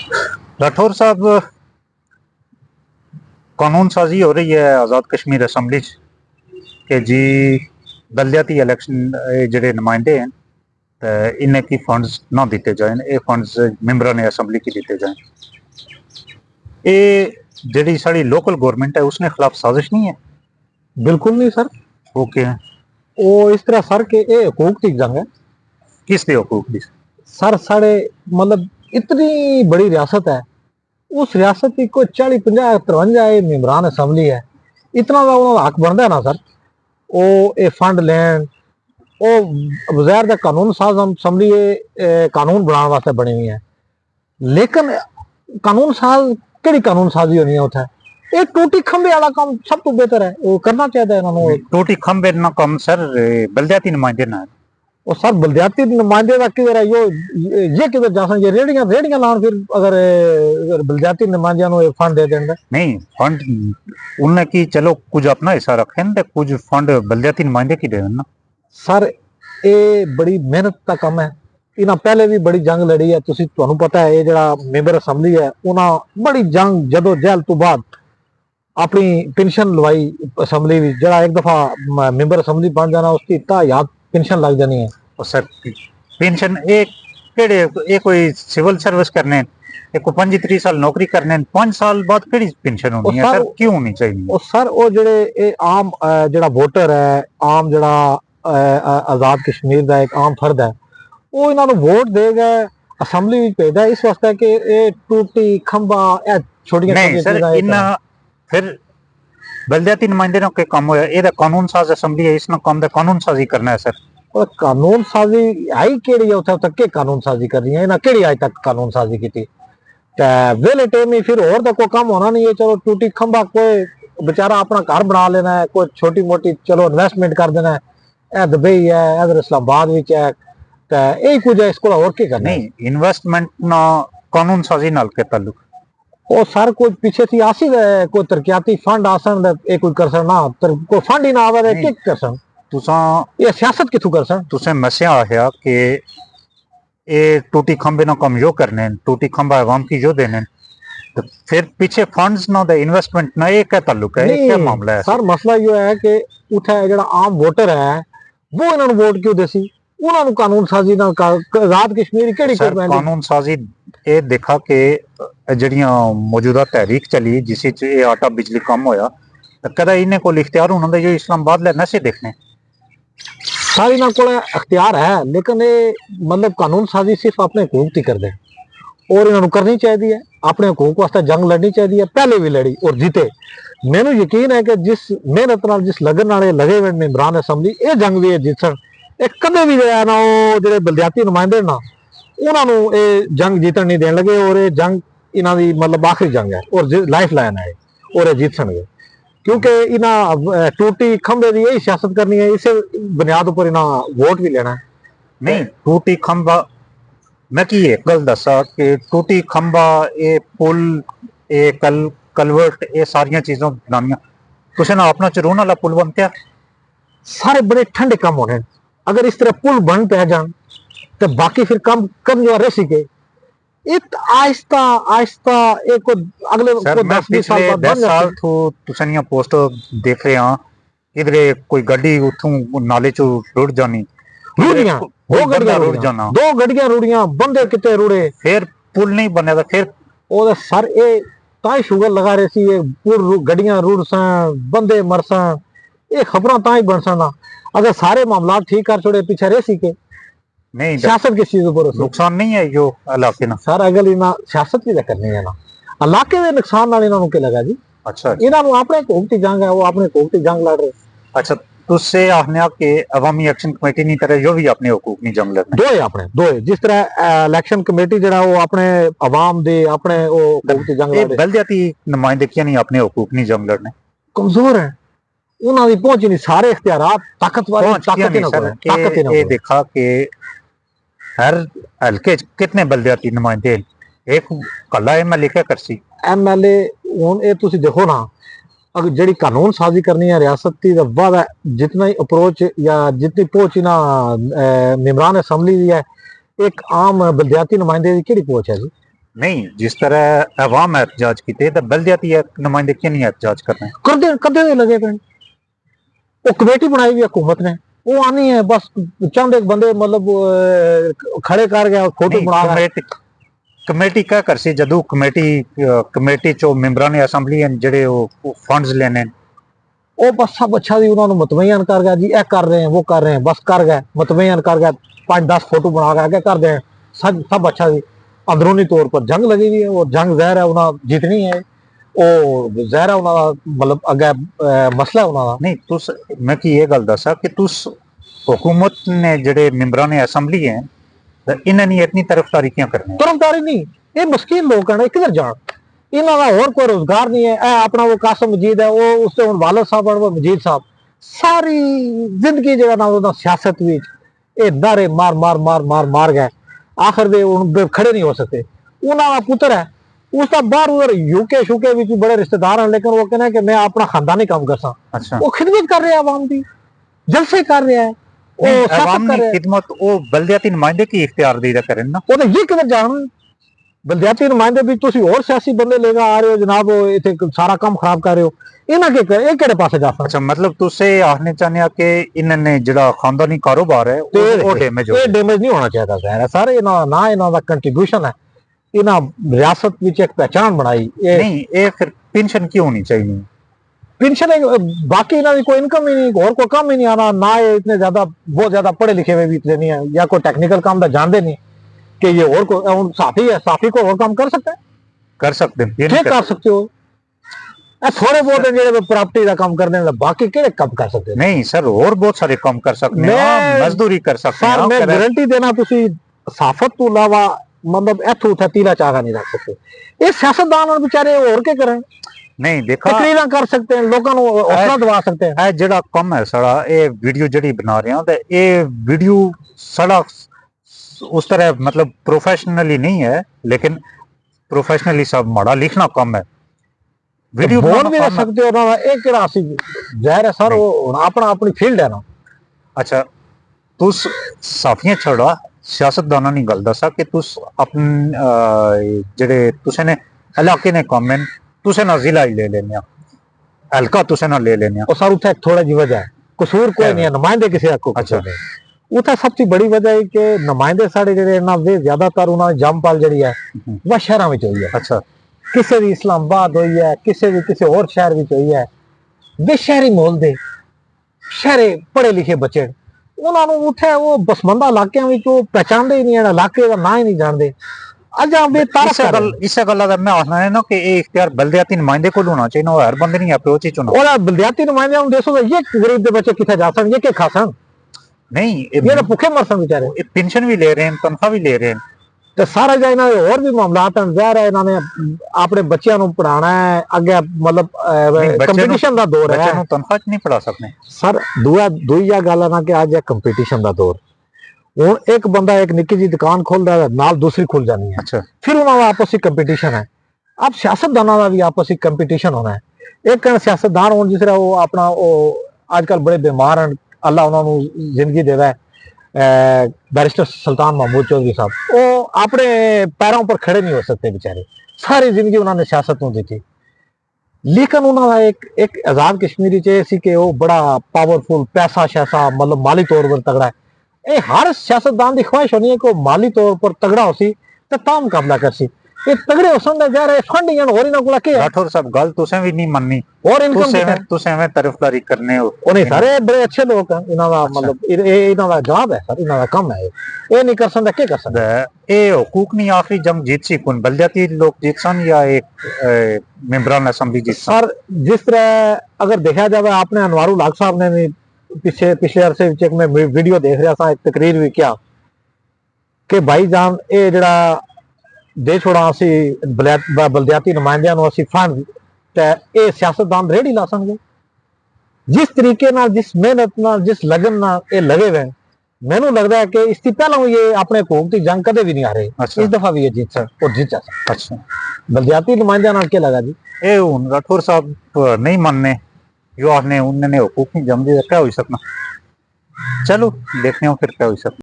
राठौर साहब, कानून साजी हो रही है आज़ाद कश्मीर असम्बली के जी बलदियाती इलैक्शन जेह्ड़े नुमाइंदे हैं तो इन्हें की फंड्स ना दिते जाएं, ये फंड्स मैंबरां ने असम्बली की दिते जाएं। ये जेह्ड़ी साढ़ी लोकल गवर्नमेंट है उसने खिलाफ साजिश नहीं है? बिल्कुल नहीं सर। ओके है वो इस तरह सर के ये हुकूक की जंग है किस दे हकूक दी? सर। साढ़े मतलब इतनी बड़ी रियासत है, उस रियासत की कोई 40-50-53 मेंबरान असम्बली है, इतना का उन्होंने हक बनता है ना सर। वो ये फंड लैन वो बगैर कानून साज असम्बली कानून बनाने वास्ते बनी हुई है, लेकिन कानून साज केड़ी कानून साजी होनी है उत्थे? ये टूटी खंबे वाला काम सब तो बेहतर है, वो करना चाहिए इन्होंने। टूटी खंबे ना कम सर बलदियाती नुमाइंदे ना और सर बलदियाती नुमाइंदे का किधर है ये किधर जा सकते? रेडियां रेडियां लान फिर अगर बलदियाती नुमाइंदियां नु फंड दे देंगे। नहीं फंड उन्हें की चलो कुछ अपना हिस्सा रखें तो कुछ फंड बलदियाती नुमाइंदे की दे ना सर। ये बड़ी मेहनत का काम है, इन्हें पहले भी बड़ी जंग लड़ी है, तुहानू पता है। ये जड़ा मेंबर असम्बली है उन्हें बड़ी जंग जदोजहद तो बाद अपनी पेंशन लवाई असम्बली भी। जड़ा एक दफा मेंबर असम्बली बन जाना उसकी याद पेंशन लग जानी है। और सर पेंशन एक केड़े एक कोई सिविल सर्विस करने एक 25-30 साल नौकरी करने 5 साल बाद केड़ी पेंशन होनी है सर? क्यों होनी चाहिए? और सर वो जेड़े आम जड़ा वोटर है, आम जड़ा आजाद कश्मीर का एक आम फर्द है, वो इन्होंने वोट देगा असम्बली में भेजा इस वास्ते कि ये टूटी खंबा छोटी नहीं सर इन्ना फिर बलदियाती नुमाइंदे ने काम होया ये कानून साज असम्बली है, इसने काम दा कानून साजी करना है सर। और कानून साजी आई केड़ी है उत्थे तक के कानून साजी करनी है? इन्हें केड़ी आज तक कानून साजी की वेले टाइम ही फिर और तो कोई काम होना नहीं है। चलो टूटी खंबा कोई बेचारा अपना घर बना लेना है, कोई छोटी मोटी चलो इन्वेस्टमेंट कर देना है, ए दुबई है इधर इस्लामाबाद विच है, यही कुछ है, इसको और की करना नहीं इन्वेस्टमेंट ना कानून साजी नाल के ताल्लुक और सर कोई पीछे थी आसी कोई तरक्याती फंड आसन ये कोई कर ना कोई फंड ही ना आवे के कर सन तुसा ये सियासत किथु कर सन? तुसें मसया आया कि ये टूटी खंबे ना कम यो करने टूटी खंबा अवाम की यो देने तो फिर पीछे फंड्स ना दे इन्वेस्टमेंट ना ये क्या ताल्लुक है? क्या मामला है सर? मसला यो है कि उठे जड़ा आम वोटर है वो इन्होंने वोट क्यों देसी? उन्होंने कानून साजी ना आजाद कश्मीर केड़ी कानून साजी ये देखा कि जड़ियां मौजूदा तहरीक चली जिस आटा बिजली कम होया तो कदा इन्हें को इख्तियार होना जो इस्लामाबाद ले नशे देखने सारी ना को अख्तियार है, लेकिन ये मतलब कानून साजी सिर्फ अपने हकूक की कर दे और इन्होंने करनी चाहिए है, अपने हकूक वास्ते जंग लड़नी चाहिए है, पहले भी लड़ी और जीते। मैनू यकीन है कि जिस मेहनत नाल जिस लगन नाल लगे हुए मेंबरान असम्बली ये जंग भी जीतन। ये कदे भी जो है ना वो जो बलदियाती नुमाइंदे ना उन्होंने ये जंग जीतन नहीं देन लगे और ये जंग इन्हों की मतलब आखिरी जंग है और लाइफ लाइन है और ये जीत सके, क्योंकि इन्हें टूटी खंबे की यही सियासत करनी है, इसे बुनियाद पर इन्हें वोट भी लेना है। नहीं टूटी खंबा मैं की एक गल दसा कि टूटी खंबा ये पुल ये कलवर्ट ये सारिया चीजों बनानिया तुसें ना अपना चरून वाला पुल बनता सारे बड़े ठंडे कम होने, अगर इस तरह पुल बन पै जान तो बाकी फिर कम कम जो रह सके एक आहिस्ता आहिस्ता एक अगले सर मैं पिछले 10 साल तो तुसें पोस्ट देख रहे हाँ इधर कोई गड्डी उठू नाले चो रुड़ जानी रुड़ियां दो गड्डियां रुड़ियां बंदे कितने रुड़े फिर पुल नहीं बने तो फिर ओ सर ये ताई शुगर लगा रहे सी ये पुल गड्डियां रुड़ सन बंदे मर सन ये खबर ताई बन सन अगर सारे मामला ठीक कर छोड़े पीछे रह सी के नहीं सियासत किस चीज पर नुकसान नहीं है जो इलाके ना सर अगर इन्हें सियासत भी करनी है ना इलाके के नुकसान नाल इन्होंने क्या लगा जी? अच्छा इन्होंने अपने हुकूमती जंग है वो अपने हुकूमती जंग लड़ रहे। अच्छा तुझसे आखने के अवामी एक्शन कमेटी नहीं तरह जो भी अपने हुकूक नहीं जंग लड़ने दो है अपने दो है जिस तरह इलेक्शन कमेटी जरा वो अपने अवाम दे अपने वो हुकूमती जंग लड़ रहे। बलदियाती नुमाइंदगियां नहीं अपने हुकूक नहीं जंग लड़ने कमजोर है उन्होंने पहुंच नहीं सारे इख्तियारात ताकत ये देखा कि हर हल्के कितने बलदियाती नुमाइंदे एक कला एमएलए क्या करसी एमएलए हुन ये तुसी देखो ना अगर जड़ी कानून साजी करनी है रियासत की बाद जितना ही अप्रोच या जितनी पहुंच ना मेंबरान असम्बली की है एक आम बलदियाती नुमाइंदे की केड़ी पहुंच है जी? नहीं, जिस तरह अवाम एहतजाज कीते ते बलदियाती नुमाइंदे क्यों नहीं एहतजाज करना? करते कदे दे लगे पे वो कमेटी बनाई हुई हुकूमत ने, वो आनी है बस चंद एक बंदे मतलब खड़े कर गया फोटो नहीं, बना गया। कमेटी क्या कर सी जदू कमेटी चो मेंबरां ने असैंबली जेड़े वो फंड्स लेने ने। वो बस सब अच्छा जी उन्होंने मुतमईन कर गया जी, ए कर रहे हैं वो कर रहे हैं, बस कर गए मुतमईन कर गया, 5-10 फोटो बना के आगे कर दे, सब अच्छा जी। अंदरूनी तौर पर जंग लगी हुई है, और जंग जहर है उन्हें जीतनी है, ਉਹ ਜ਼ਹਿਰ ਹੈ ਉਹਨਾਂ ਦਾ ਮਤਲਬ ਅੱਗੇ ਮਸਲਾ ਉਹਨਾਂ ਦਾ। नहीं तुस मैं की ये गल दसा कि तुस हुकूमत ने जेड़े मेंबरां ने असैंबली है इन्हां नी इतनी तरफदारी क्यों करनी? ਤਰਫਦਾਰੀ ਨਹੀਂ, ਇਹ ਮਸਕੀਨ ਲੋਕ ਹਨ, ਇਹ ਕਿਧਰ ਜਾਣ, ਇਹਨਾਂ ਦਾ ਹੋਰ ਕੋਈ ਰੋਜ਼ਗਾਰ ਨਹੀਂ ਹੈ। ਇਹ ਆਪਣਾ ਉਹ ਕਾਸਮ ਮਜੀਦ ਹੈ, ਉਹ ਉਸਦੇ ਹੁਣ ਵਾਲਦ ਸਾਹਿਬ ਹਨ, ਉਹ ਮਜੀਦ ਸਾਹਿਬ ਸਾਰੀ ਜ਼ਿੰਦਗੀ ਜਿਹੜਾ ਨਾ ਉਹਨਾਂ ਸਿਆਸਤ ਵਿੱਚ ਇਹ ਨਾਰੇ ਮਾਰ ਗਏ, ਆਖਰ ਦੇ ਹੁਣ ਖੜੇ ਨਹੀਂ ਹੋ ਸਕਦੇ। ਉਹਨਾਂ ਦਾ ਪੁੱਤਰ ਹੈ, उसका बाहर उधर यूके शूके भी बड़े रिश्तेदार हैं, लेकिन वो कहना है कि मैं अपना खानदानी काम कर सा। अच्छा, वो खिदमत कर रहे हैं आवाम की, जलसे कर रहा है, वो आवाम की खिदमत वो बलदियाती नुमाइंदे की इख्तियार दी करें ना। वो तो ये किधर जाना, बलदियाती नुमाइंदे भी तुसी और सियासी बंदे लेकर आ रहे हो जनाब, इथे सारा काम खराब कर रहे हो, इन्हां के कर एक केड़े पासे जा सकदा? अच्छा, मतलब तुसे आखने चाहने आ कि इन्होंने जेड़ा खानदानी कारोबार है वो डैमेज हो, ये डैमेज नहीं होना चाहिए ज़ाहिर है सर, इन्हां ना इन्हां दा कंट्रीब्यूशन है, इन्हां रियासत विच एक पहचान बनाई। नहीं ये फिर पेंशन क्यों होनी चाहिए? पेंशन बाकी इन्होंने कोई इनकम ही नहीं, और कोई काम ही नहीं आना, ना ये इतने ज्यादा बहुत ज्यादा पढ़े लिखे हुए भी इतने नहीं है, या कोई टेक्निकल काम तो जानते नहीं कि ये और को साथी है, साथी को और काम कर सकता है, कर सकते हैं, ये क्या कर सकते हो? थोड़े बहुत है जेडे प्रॉपर्टी का काम करने वाले, बाकी केड़े काम कर सकते हैं? नहीं सर, और बहुत सारे काम कर सकते हैं, मजदूरी कर सकते हैं। सर मैं गारंटी देना, तुसी साफत तो अलावा मतलब इथों उठा तीला चागा नहीं रख सकते। ये सियासतदान बेचारे और क्या करें? नहीं देखा, तकरीरां कर सकते हैं, लोगों को हौसला दिवा सकते हैं। ਇਹ ਜਿਹੜਾ ਕੰਮ ਹੈ ਸਾਡਾ, ਇਹ ਵੀਡੀਓ ਜਿਹੜੀ ਬਣਾ ਰਹੇ ਹਾਂ ਤੇ ਇਹ ਵੀਡੀਓ ਸਾਡਾ ਉਸ ਤਰ੍ਹਾਂ मतलब प्रोफेशनली नहीं है, लेकिन प्रोफेशनली सब माड़ा लिखना कम है, वीडियो बोल भी रख सकते हो ना, एक किड़ा सी ज़ाहिर है सर, वो अपना अपनी फील्ड है ना। अच्छा, तुस साफियां छड़ा सियासतदाना नहीं गल दसा कि तुस अपने जेड़े तुसे ने इलाके ने कम है, तुसे ना जिला ही ले लेने, हल्का तुसे ना ले लेने। और सर उठे थोड़ा जी वजह है, कसूर कोई नहीं है, नुमाइंदे किसी को। अच्छा, उठे सबसे बड़ी वजह है कि नुमाइंदे साढ़े जेडे ना वे ज्यादातर उन्होंने जमपाल जी है वह शहरों में हुई है। अच्छा, किसी भी इस्लामाबाद हुई है, किसी और शहर में हुई है, वे शहरी माहौल दे शहरे पढ़े लिखे बच्चे उन्होंने उठे वो बसमंदा इलाकों में पहचानते ही नहीं है, इलाके का ना ही नहीं जानते। अज इस गल का मैं आखना है ना कि ये इख्तियार बलदियाती नुमाइंदे को होना चाहिए, हर बंदे नहीं अप्रोच ही चुना। और बलदियाती नुमाइंदे देखो, ये गरीब के बच्चे कितने जा सकते, ये क्या खा सन? नहीं, ये तो भूखे मर सन बेचारे, पेंशन भी ले रहे हैं, तनख्वाह भी ले रहे हैं, तो सारा जो इन्होंने और भी मामलात हैं, ज़ाहिर है इन्होंने अपने बच्चों को पढ़ाना है अगे, मतलब कंपीटिशन का दौर है, बच्चों तनख्वाह नहीं पढ़ा सकते सर। दूई गल है ना कि अज कंपीटिशन का दौर, हुण एक बंदा एक निक्की जी दुकान खोल रहा है, नाल दूसरी खुल जानी है। अच्छा, फिर उन्होंने आपस में कंपीटिशन है, अब सियासतदानों का भी आपस में कंपीटिशन होना है। एक कहना सियासतदान हो जिस तरह वो अपना आजकल बड़े बीमार हैं, अल्लाह उन्होंने जिंदगी देवे है, बैरिस्टर सुल्तान महमूद चौधरी साहब, वो अपने पैरों पर खड़े नहीं हो सकते बेचारे, सारी जिंदगी उन्होंने सियासत में दी थी, लेकिन उन्होंने एक आजाद कश्मीरी च सी कि वो बड़ा पावरफुल, पैसा शैसा मतलब माली तौर पर तगड़ा है। ये हर सियासतदान की ख्वाहिश होनी है कि माली तौर पर तगड़ा हो सी तो ता मुकाबला कर सी, ये तगड़े हो सकते जा रहे फंड ही और इन्हां कोल के राठौर साहब गल तुसें भी नहीं मननी, और इनकम तुसें में तरफदारी करने हो। नहीं सारे बड़े अच्छे लोग हैं, इन्हां दा मतलब इन्हां दा जवाब है सर, इन्हां दा काम है, ये नहीं कर सकदा, क्या कर सकदा? ये हुकूक नहीं आखिरी जंग जीत सी कौन, बलदियाती लोग जीत सन या एक मेंबरान असेंबली जीत सन? सर जिस तरह अगर देखा जाए, आपने अनवारुल हक साहब ने भी पिछले अरसे विच मैं वीडियो देख रहा था, एक तकरीर भी किया कि भाईजान ये जड़ा दे छोड़ा असी बलदियाती नुमाइंदियां नूं असी फंड ते ये सियासतदान रेड़ी ला सकदे, जिस तरीके नाल, जिस मेहनत नाल, जिस लगन नाल ये लगे हुए, मैनू लगता है कि इससे पहला ये अपने हुकूक की जंग कदे भी नहीं हारे। अच्छा। इस दफा भी ये जीत सक और जीत जा सकता। अच्छा, बलदियाती नुमाइंदियां नाल क्या लगा जी? ये हुण राठौर साहब नहीं मानने, जो आपने उन्होंने हुकूक की जंग दी क्या हो सकना, चलो देखने हो फिर क्या हो सकता।